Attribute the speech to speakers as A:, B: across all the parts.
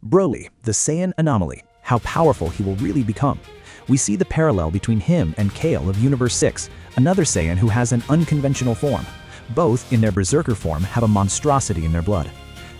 A: Broly, the Saiyan anomaly, how powerful he will really become. We see the parallel between him and Kale of Universe 6, another Saiyan who has an unconventional form. Both, in their Berserker form, have a monstrosity in their blood.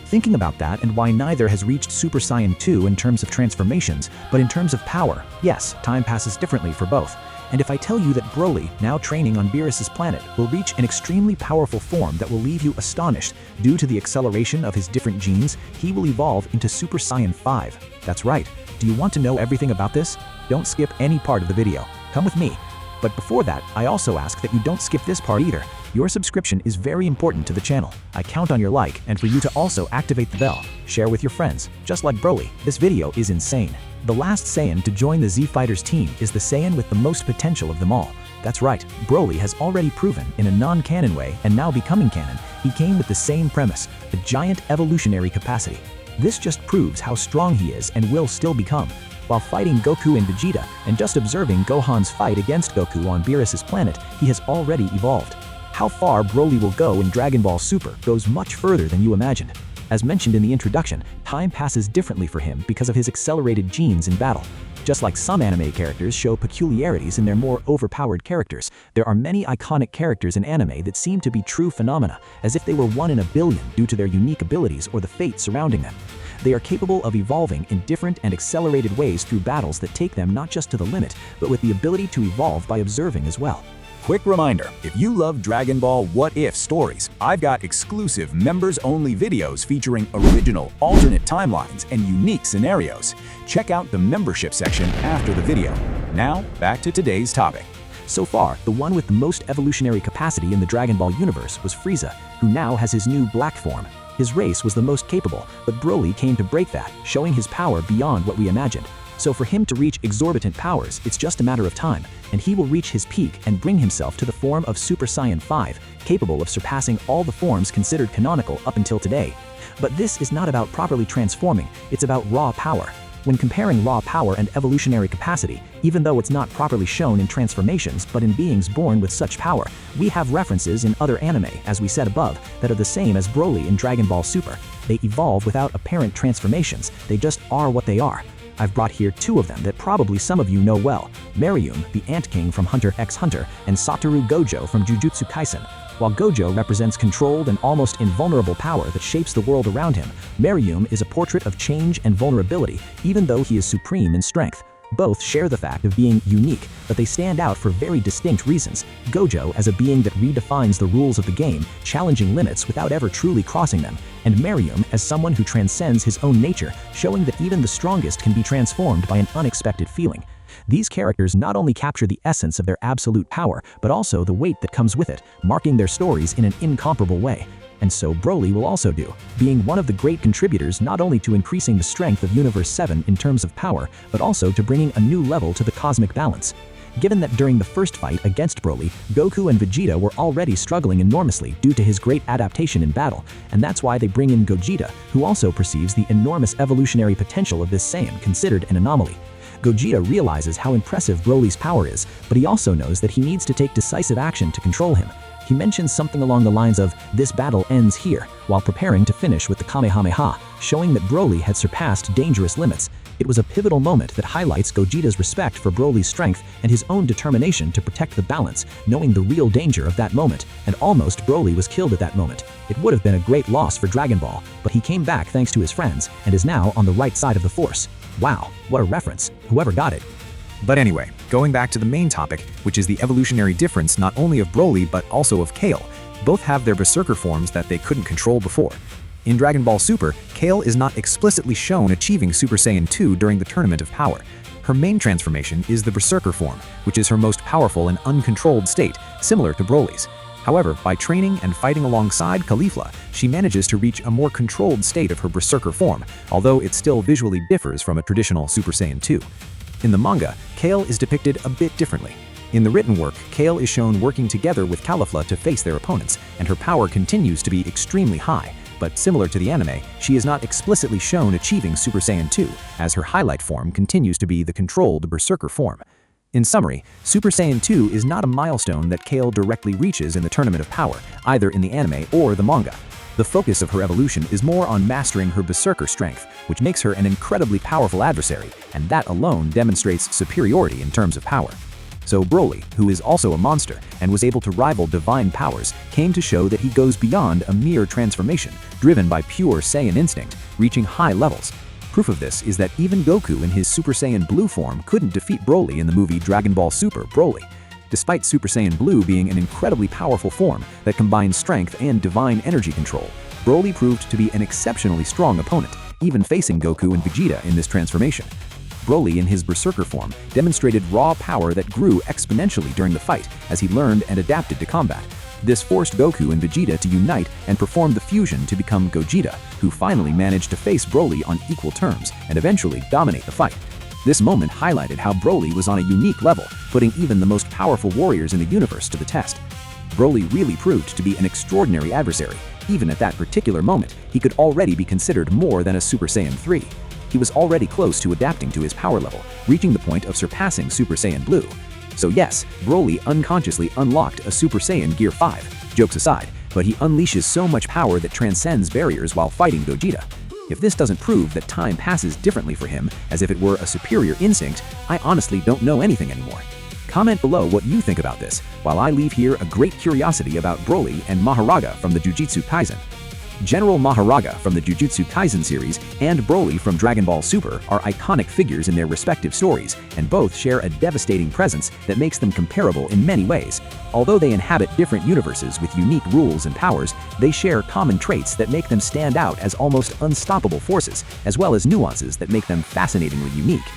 A: Thinking about that and why neither has reached Super Saiyan 2 in terms of transformations, but in terms of power, yes, time passes differently for both. And if I tell you that Broly, now training on Beerus's planet, will reach an extremely powerful form that will leave you astonished due to the acceleration of his different genes, he will evolve into Super Saiyan 5. That's right. Do you want to know everything about this? Don't skip any part of the video. Come with me. But before that, I also ask that you don't skip this part either. Your subscription is very important to the channel. I count on your like and for you to also activate the bell. Share with your friends. Just like Broly, this video is insane. The last Saiyan to join the Z Fighters team is the Saiyan with the most potential of them all. That's right, Broly has already proven in a non-canon way and now becoming canon, he came with the same premise, a giant evolutionary capacity. This just proves how strong he is and will still become. While fighting Goku and Vegeta and just observing Gohan's fight against Goku on Beerus's planet, he has already evolved. How far Broly will go in Dragon Ball Super goes much further than you imagined. As mentioned in the introduction, time passes differently for him because of his accelerated genes in battle. Just like some anime characters show peculiarities in their more overpowered characters, there are many iconic characters in anime that seem to be true phenomena, as if they were one in a billion due to their unique abilities or the fate surrounding them. They are capable of evolving in different and accelerated ways through battles that take them not just to the limit, but with the ability to evolve by observing as well.
B: Quick reminder, if you love Dragon Ball What If stories, I've got exclusive members-only videos featuring original, alternate timelines and unique scenarios. Check out the membership section after the video. Now, back to today's topic.
A: So far, the one with the most evolutionary capacity in the Dragon Ball universe was Frieza, who now has his new black form. His race was the most capable, but Broly came to break that, showing his power beyond what we imagined. So for him to reach exorbitant powers, it's just a matter of time, and he will reach his peak and bring himself to the form of Super Saiyan 5, capable of surpassing all the forms considered canonical up until today. But this is not about properly transforming, it's about raw power. When comparing raw power and evolutionary capacity, even though it's not properly shown in transformations but in beings born with such power, we have references in other anime, as we said above, that are the same as Broly in Dragon Ball Super. They evolve without apparent transformations, they just are what they are. I've brought here two of them that probably some of you know well, Meruem, the Ant King from Hunter x Hunter, and Satoru Gojo from Jujutsu Kaisen. While Gojo represents controlled and almost invulnerable power that shapes the world around him, Meruem is a portrait of change and vulnerability, even though he is supreme in strength. Both share the fact of being unique, but they stand out for very distinct reasons. Gojo as a being that redefines the rules of the game, challenging limits without ever truly crossing them, and Meruem as someone who transcends his own nature, showing that even the strongest can be transformed by an unexpected feeling. These characters not only capture the essence of their absolute power, but also the weight that comes with it, marking their stories in an incomparable way. And so Broly will also do, being one of the great contributors not only to increasing the strength of Universe 7 in terms of power, but also to bringing a new level to the cosmic balance. Given that during the first fight against Broly, Goku and Vegeta were already struggling enormously due to his great adaptation in battle, and that's why they bring in Gogeta, who also perceives the enormous evolutionary potential of this Saiyan considered an anomaly. Gogeta realizes how impressive Broly's power is, but he also knows that he needs to take decisive action to control him. He mentions something along the lines of, "This battle ends here," while preparing to finish with the Kamehameha, showing that Broly had surpassed dangerous limits. It was a pivotal moment that highlights Gogeta's respect for Broly's strength and his own determination to protect the balance, knowing the real danger of that moment, and almost Broly was killed at that moment. It would have been a great loss for Dragon Ball, but he came back thanks to his friends, and is now on the right side of the Force. Wow, what a reference, whoever got it.
B: But anyway, going back to the main topic, which is the evolutionary difference not only of Broly but also of Kale. Both have their Berserker forms that they couldn't control before. In Dragon Ball Super, Kale is not explicitly shown achieving Super Saiyan 2 during the Tournament of Power. Her main transformation is the Berserker form, which is her most powerful and uncontrolled state, similar to Broly's. However, by training and fighting alongside Caulifla, she manages to reach a more controlled state of her Berserker form, although it still visually differs from a traditional Super Saiyan 2. In the manga, Kale is depicted a bit differently. In the written work, Kale is shown working together with Caulifla to face their opponents, and her power continues to be extremely high. But similar to the anime, she is not explicitly shown achieving Super Saiyan 2, as her highlight form continues to be the controlled Berserker form. In summary, Super Saiyan 2 is not a milestone that Kale directly reaches in the Tournament of Power, either in the anime or the manga. The focus of her evolution is more on mastering her Berserker strength, which makes her an incredibly powerful adversary, and that alone demonstrates superiority in terms of power. So Broly, who is also a monster and was able to rival divine powers, came to show that he goes beyond a mere transformation, driven by pure Saiyan instinct, reaching high levels. Proof of this is that even Goku in his Super Saiyan Blue form couldn't defeat Broly in the movie Dragon Ball Super Broly. Despite Super Saiyan Blue being an incredibly powerful form that combines strength and divine energy control, Broly proved to be an exceptionally strong opponent, even facing Goku and Vegeta in this transformation. Broly in his Berserker form demonstrated raw power that grew exponentially during the fight as he learned and adapted to combat. This forced Goku and Vegeta to unite and perform the fusion to become Gogeta, who finally managed to face Broly on equal terms and eventually dominate the fight. This moment highlighted how Broly was on a unique level, putting even the most powerful warriors in the universe to the test. Broly really proved to be an extraordinary adversary. Even at that particular moment, he could already be considered more than a Super Saiyan 3. He was already close to adapting to his power level, reaching the point of surpassing Super Saiyan Blue. So yes, Broly unconsciously unlocked a Super Saiyan Gear 5, jokes aside, but he unleashes so much power that transcends barriers while fighting Gogeta. If this doesn't prove that time passes differently for him, as if it were a superior instinct, I honestly don't know anything anymore. Comment below what you think about this, while I leave here a great curiosity about Broly and Mahoraga from the Jujutsu Kaisen. General Mahoraga from the Jujutsu Kaisen series and Broly from Dragon Ball Super are iconic figures in their respective stories, and both share a devastating presence that makes them comparable in many ways. Although they inhabit different universes with unique rules and powers, they share common traits that make them stand out as almost unstoppable forces, as well as nuances that make them fascinatingly unique.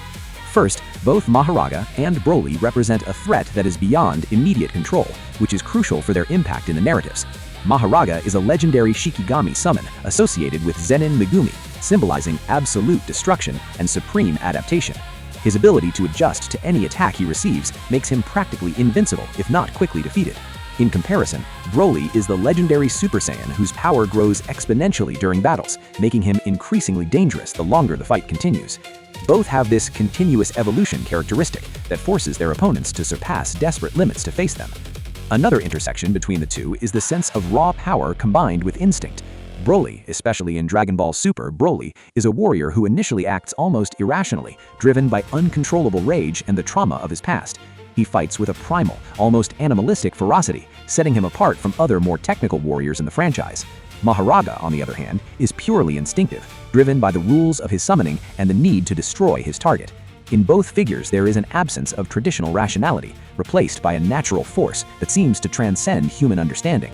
B: First, both Mahoraga and Broly represent a threat that is beyond immediate control, which is crucial for their impact in the narratives. Mahoraga is a legendary Shikigami summon associated with Zenin Megumi, symbolizing absolute destruction and supreme adaptation. His ability to adjust to any attack he receives makes him practically invincible, if not quickly defeated. In comparison, Broly is the legendary Super Saiyan whose power grows exponentially during battles, making him increasingly dangerous the longer the fight continues. Both have this continuous evolution characteristic that forces their opponents to surpass desperate limits to face them. Another intersection between the two is the sense of raw power combined with instinct. Broly, especially in Dragon Ball Super Broly, is a warrior who initially acts almost irrationally, driven by uncontrollable rage and the trauma of his past. He fights with a primal, almost animalistic ferocity, setting him apart from other more technical warriors in the franchise. Mahoraga, on the other hand, is purely instinctive, driven by the rules of his summoning and the need to destroy his target. In both figures, there is an absence of traditional rationality, replaced by a natural force that seems to transcend human understanding.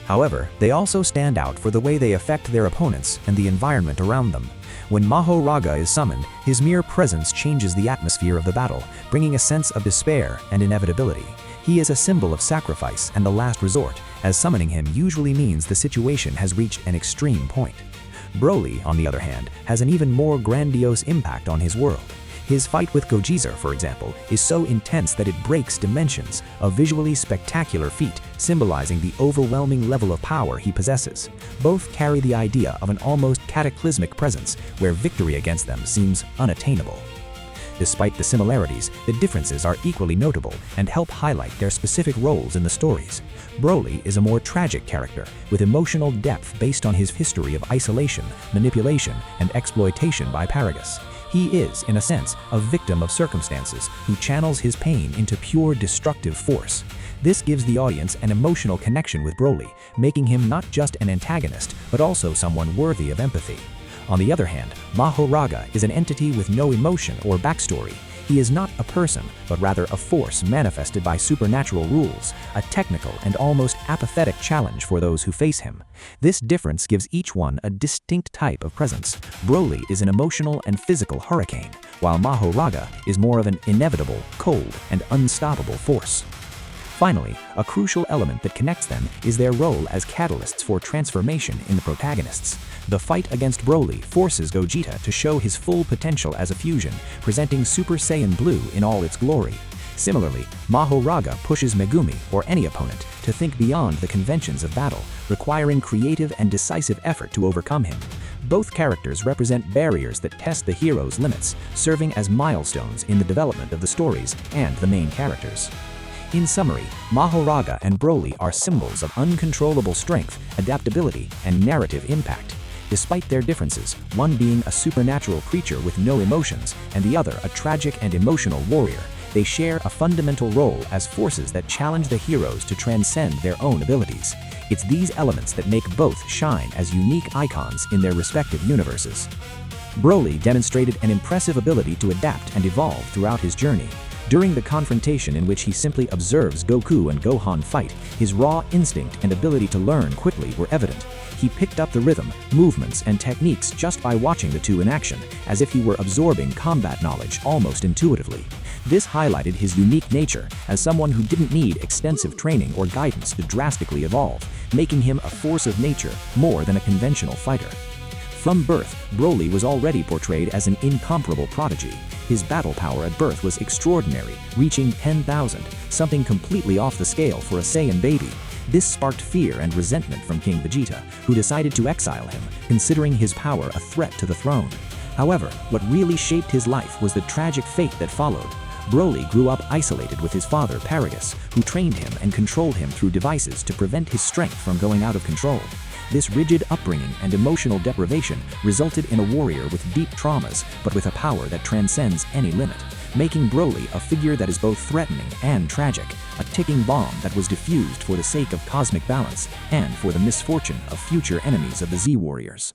C: However, they also stand out for the way they affect their opponents and the environment around them. When Mahoraga is summoned, his mere presence changes the atmosphere of the battle, bringing a sense of despair and inevitability. He is a symbol of sacrifice and the last resort, as summoning him usually means the situation has reached an extreme point. Broly, on the other hand, has an even more grandiose impact on his world. His fight with Gogeta, for example, is so intense that it breaks dimensions, a visually spectacular feat symbolizing the overwhelming level of power he possesses. Both carry the idea of an almost cataclysmic presence where victory against them seems unattainable. Despite the similarities, the differences are equally notable and help highlight their specific roles in the stories. Broly is a more tragic character, with emotional depth based on his history of isolation, manipulation, and exploitation by Paragus. He is, in a sense, a victim of circumstances who channels his pain into pure destructive force. This gives the audience an emotional connection with Broly, making him not just an antagonist, but also someone worthy of empathy. On the other hand, Mahoraga is an entity with no emotion or backstory. He is not a person, but rather a force manifested by supernatural rules, a technical and almost apathetic challenge for those who face him. This difference gives each one a distinct type of presence. Broly is an emotional and physical hurricane, while Mahoraga is more of an inevitable, cold, and unstoppable force. Finally, a crucial element that connects them is their role as catalysts for transformation in the protagonists. The fight against Broly forces Gogeta to show his full potential as a fusion, presenting Super Saiyan Blue in all its glory. Similarly, Mahoraga pushes Megumi, or any opponent, to think beyond the conventions of battle, requiring creative and decisive effort to overcome him. Both characters represent barriers that test the hero's limits, serving as milestones in the development of the stories and the main characters.
A: In summary, Mahoraga and Broly are symbols of uncontrollable strength, adaptability, and narrative impact. Despite their differences, one being a supernatural creature with no emotions, and the other a tragic and emotional warrior, they share a fundamental role as forces that challenge the heroes to transcend their own abilities. It's these elements that make both shine as unique icons in their respective universes. Broly demonstrated an impressive ability to adapt and evolve throughout his journey. During the confrontation in which he simply observes Goku and Gohan fight, his raw instinct and ability to learn quickly were evident. He picked up the rhythm, movements, and techniques just by watching the two in action, as if he were absorbing combat knowledge almost intuitively. This highlighted his unique nature as someone who didn't need extensive training or guidance to drastically evolve, making him a force of nature more than a conventional fighter. From birth, Broly was already portrayed as an incomparable prodigy. His battle power at birth was extraordinary, reaching 10,000, something completely off the scale for a Saiyan baby. This sparked fear and resentment from King Vegeta, who decided to exile him, considering his power a threat to the throne. However, what really shaped his life was the tragic fate that followed. Broly grew up isolated with his father, Paragus, who trained him and controlled him through devices to prevent his strength from going out of control. This rigid upbringing and emotional deprivation resulted in a warrior with deep traumas, but with a power that transcends any limit, making Broly a figure that is both threatening and tragic, a ticking bomb that was diffused for the sake of cosmic balance and for the misfortune of future enemies of the Z Warriors.